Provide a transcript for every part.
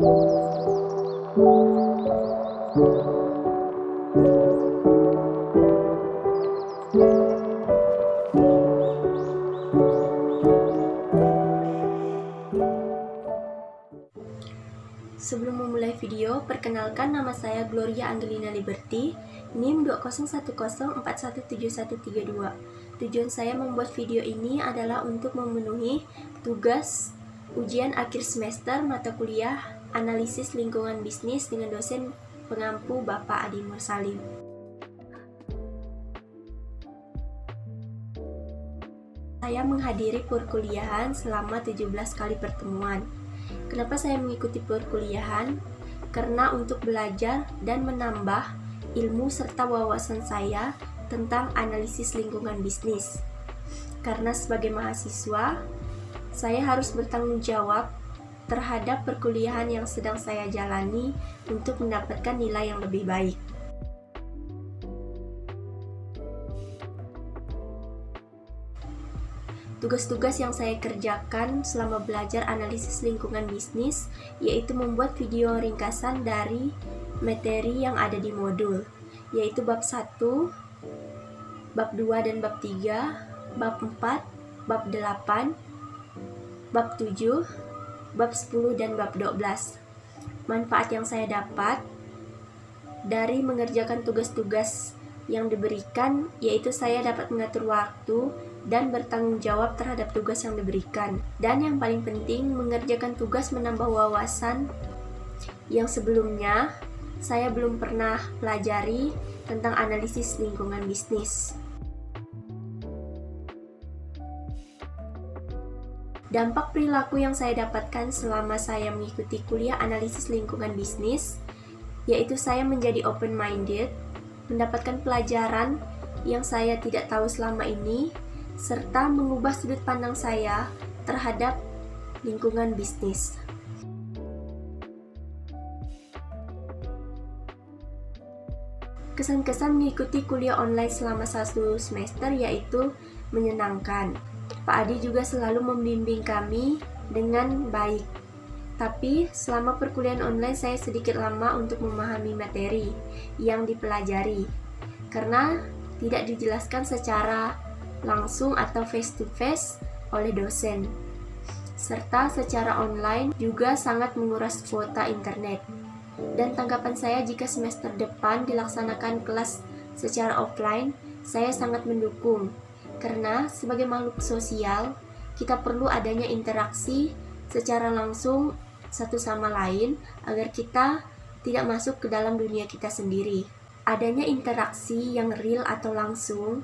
Sebelum memulai video, perkenalkan nama saya Gloria Angelina Liberty, NIM 201041713132. Tujuan saya membuat video ini adalah untuk memenuhi tugas ujian akhir semester mata kuliah Analisis Lingkungan Bisnis dengan dosen pengampu Bapak Adi Mursalim. Saya menghadiri perkuliahan selama 17 kali pertemuan. Kenapa saya mengikuti perkuliahan? Karena untuk belajar dan menambah ilmu serta wawasan saya tentang analisis lingkungan bisnis. Karena sebagai mahasiswa, saya harus bertanggung jawab terhadap perkuliahan yang sedang saya jalani untuk mendapatkan nilai yang lebih baik. Tugas-tugas yang saya kerjakan selama belajar analisis lingkungan bisnis yaitu membuat video ringkasan dari materi yang ada di modul, yaitu bab 1, bab 2 dan bab 3, bab 4, bab 8, bab 7, bab 10 dan bab 12. Manfaat yang saya dapat dari mengerjakan tugas-tugas yang diberikan yaitu saya dapat mengatur waktu dan bertanggung jawab terhadap tugas yang diberikan. Dan yang paling penting, mengerjakan tugas menambah wawasan yang sebelumnya saya belum pernah pelajari tentang analisis lingkungan bisnis. Dampak perilaku yang saya dapatkan selama saya mengikuti kuliah analisis lingkungan bisnis yaitu saya menjadi open-minded, mendapatkan pelajaran yang saya tidak tahu selama ini, serta mengubah sudut pandang saya terhadap lingkungan bisnis. Kesan-kesan mengikuti kuliah online selama 1 semester yaitu menyenangkan. Pak Adi juga selalu membimbing kami dengan baik. Tapi selama perkuliahan online saya sedikit lama untuk memahami materi yang dipelajari karena tidak dijelaskan secara langsung atau face to face oleh dosen, serta secara online juga sangat menguras kuota internet. Dan tanggapan saya jika semester depan dilaksanakan kelas secara offline, saya sangat mendukung karena sebagai makhluk sosial kita perlu adanya interaksi secara langsung satu sama lain agar kita tidak masuk ke dalam dunia kita sendiri. Adanya interaksi yang real atau langsung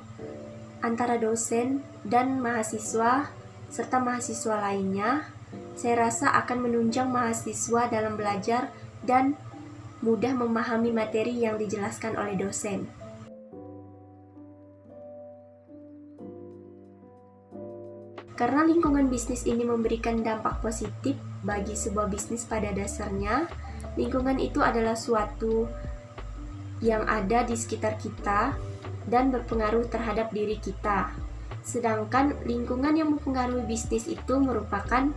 antara dosen dan mahasiswa serta mahasiswa lainnya, saya rasa akan menunjang mahasiswa dalam belajar dan mudah memahami materi yang dijelaskan oleh dosen. Karena lingkungan bisnis ini memberikan dampak positif bagi sebuah bisnis pada dasarnya, lingkungan itu adalah suatu yang ada di sekitar kita dan berpengaruh terhadap diri kita. Sedangkan lingkungan yang mempengaruhi bisnis itu merupakan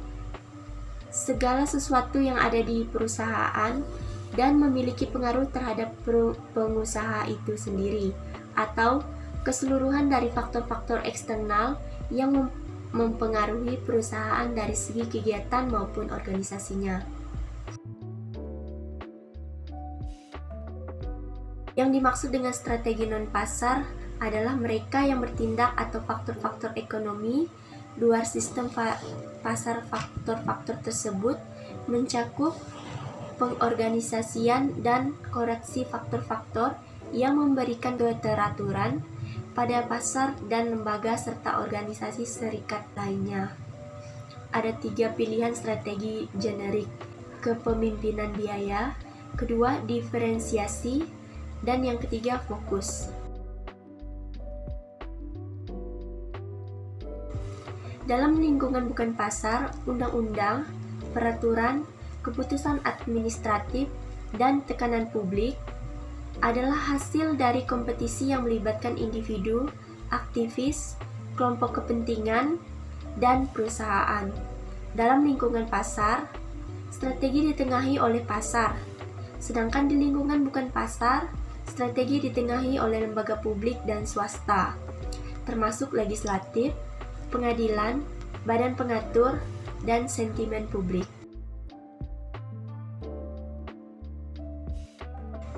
segala sesuatu yang ada di perusahaan dan memiliki pengaruh terhadap pengusaha itu sendiri atau keseluruhan dari faktor-faktor eksternal yang mempengaruhi perusahaan dari segi kegiatan maupun organisasinya. Yang dimaksud dengan strategi non-pasar adalah mereka yang bertindak atau faktor-faktor ekonomi luar sistem pasar. Faktor-faktor tersebut mencakup pengorganisasian dan koreksi faktor-faktor yang memberikan keteraturan pada pasar dan lembaga serta organisasi serikat lainnya. Ada 3 pilihan strategi generik: kepemimpinan biaya, kedua diferensiasi, dan yang ketiga fokus. Dalam lingkungan bukan pasar, undang-undang, peraturan, keputusan administratif, dan tekanan publik adalah hasil dari kompetisi yang melibatkan individu, aktivis, kelompok kepentingan, dan perusahaan. Dalam lingkungan pasar, strategi ditengahi oleh pasar. Sedangkan di lingkungan bukan pasar, strategi ditengahi oleh lembaga publik dan swasta, termasuk legislatif, pengadilan, badan pengatur, dan sentimen publik.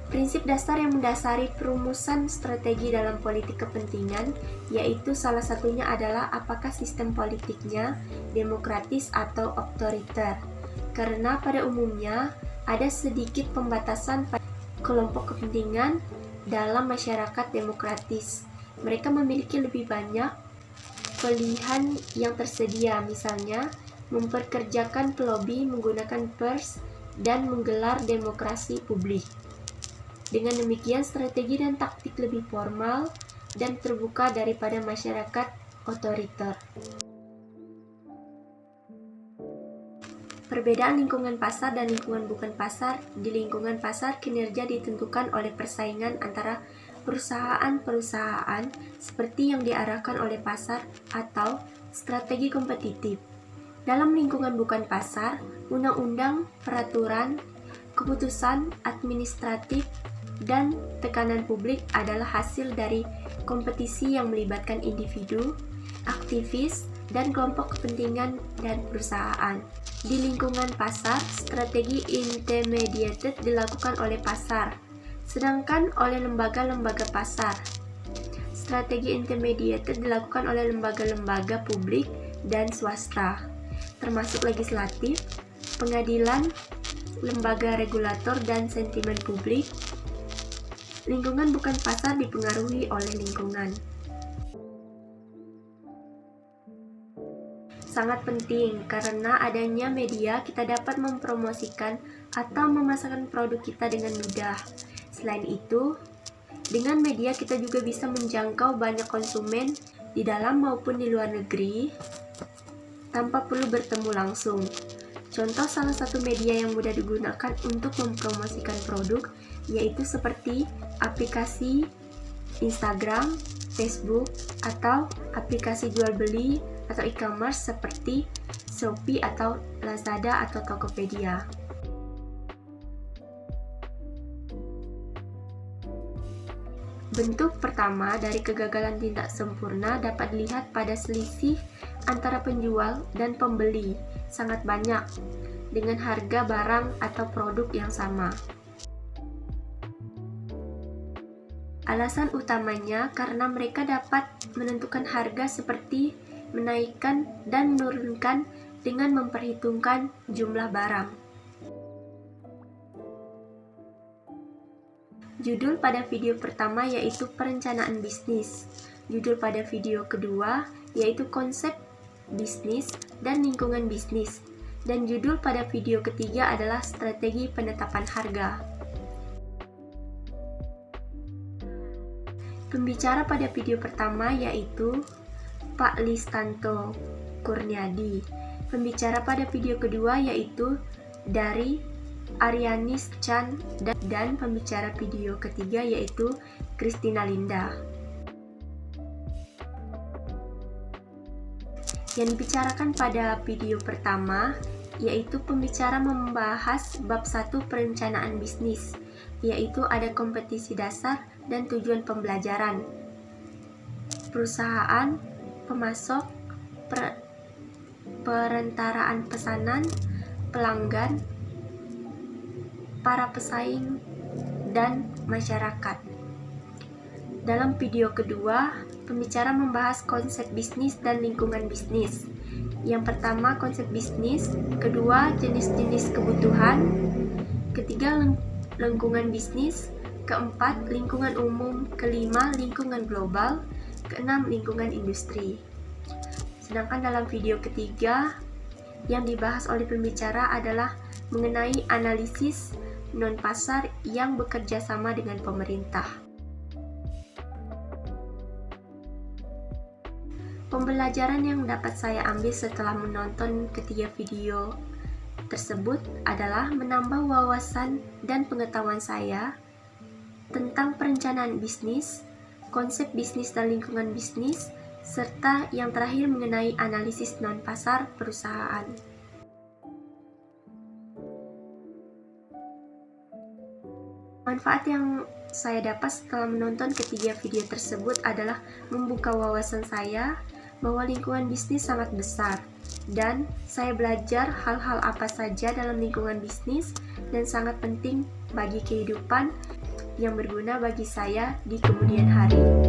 Prinsip dasar yang mendasari perumusan strategi dalam politik kepentingan, yaitu salah satunya adalah apakah sistem politiknya demokratis atau otoriter. Karena pada umumnya ada sedikit pembatasan pada kelompok kepentingan dalam masyarakat demokratis. Mereka memiliki lebih banyak pilihan yang tersedia, misalnya memperkerjakan pelobi, menggunakan pers, dan menggelar demokrasi publik. Dengan demikian, strategi dan taktik lebih formal dan terbuka daripada masyarakat otoriter. Perbedaan lingkungan pasar dan lingkungan bukan pasar. Di lingkungan pasar, kinerja ditentukan oleh persaingan antara perusahaan-perusahaan seperti yang diarahkan oleh pasar atau strategi kompetitif. Dalam lingkungan bukan pasar, undang-undang, peraturan, keputusan administratif, dan tekanan publik adalah hasil dari kompetisi yang melibatkan individu, aktivis, dan kelompok kepentingan dan perusahaan. Di lingkungan pasar, strategi intermediated dilakukan oleh pasar, sedangkan oleh lembaga-lembaga pasar. Strategi intermediated dilakukan oleh lembaga-lembaga publik dan swasta, termasuk legislatif, pengadilan, lembaga regulator, dan sentimen publik. Lingkungan bukan pasar dipengaruhi oleh lingkungan. Sangat penting karena adanya media kita dapat mempromosikan atau memasarkan produk kita dengan mudah. Selain itu, dengan media kita juga bisa menjangkau banyak konsumen di dalam maupun di luar negeri tanpa perlu bertemu langsung. Contoh salah satu media yang mudah digunakan untuk mempromosikan produk yaitu seperti aplikasi Instagram, Facebook, atau aplikasi jual beli atau e-commerce seperti Shopee atau Lazada atau Tokopedia. Bentuk pertama dari kegagalan tindak sempurna dapat dilihat pada selisih antara penjual dan pembeli sangat banyak dengan harga barang atau produk yang sama. Alasan utamanya karena mereka dapat menentukan harga seperti menaikkan dan menurunkan dengan memperhitungkan jumlah barang. Judul pada video pertama yaitu perencanaan bisnis. Judul pada video kedua yaitu konsep bisnis dan lingkungan bisnis. Dan judul pada video ketiga adalah strategi penetapan harga. Pembicara pada video pertama yaitu Pak Listanto Kurniadi. Pembicara pada video kedua yaitu dari Arianis Chan dan pembicara video ketiga yaitu Christina Linda. Yang dibicarakan pada video pertama yaitu pembicara membahas bab 1 perencanaan bisnis, yaitu ada kompetisi dasar dan tujuan pembelajaran, perusahaan, pemasok, perentaraan pesanan, pelanggan, para pesaing, dan masyarakat. Dalam video kedua, pembicara membahas konsep bisnis dan lingkungan bisnis. Yang pertama konsep bisnis, kedua jenis-jenis kebutuhan, ketiga lingkungan bisnis, keempat lingkungan umum, kelima lingkungan global, keenam lingkungan industri. Sedangkan dalam video ketiga yang dibahas oleh pembicara adalah mengenai analisis non-pasar yang bekerja sama dengan pemerintah. Pembelajaran yang dapat saya ambil setelah menonton ketiga video tersebut adalah menambah wawasan dan pengetahuan saya tentang perencanaan bisnis, konsep bisnis dan lingkungan bisnis, serta yang terakhir mengenai analisis non-pasar perusahaan. Manfaat yang saya dapat setelah menonton ketiga video tersebut adalah membuka wawasan saya bahwa lingkungan bisnis sangat besar, dan saya belajar hal-hal apa saja dalam lingkungan bisnis dan sangat penting bagi kehidupan yang berguna bagi saya di kemudian hari.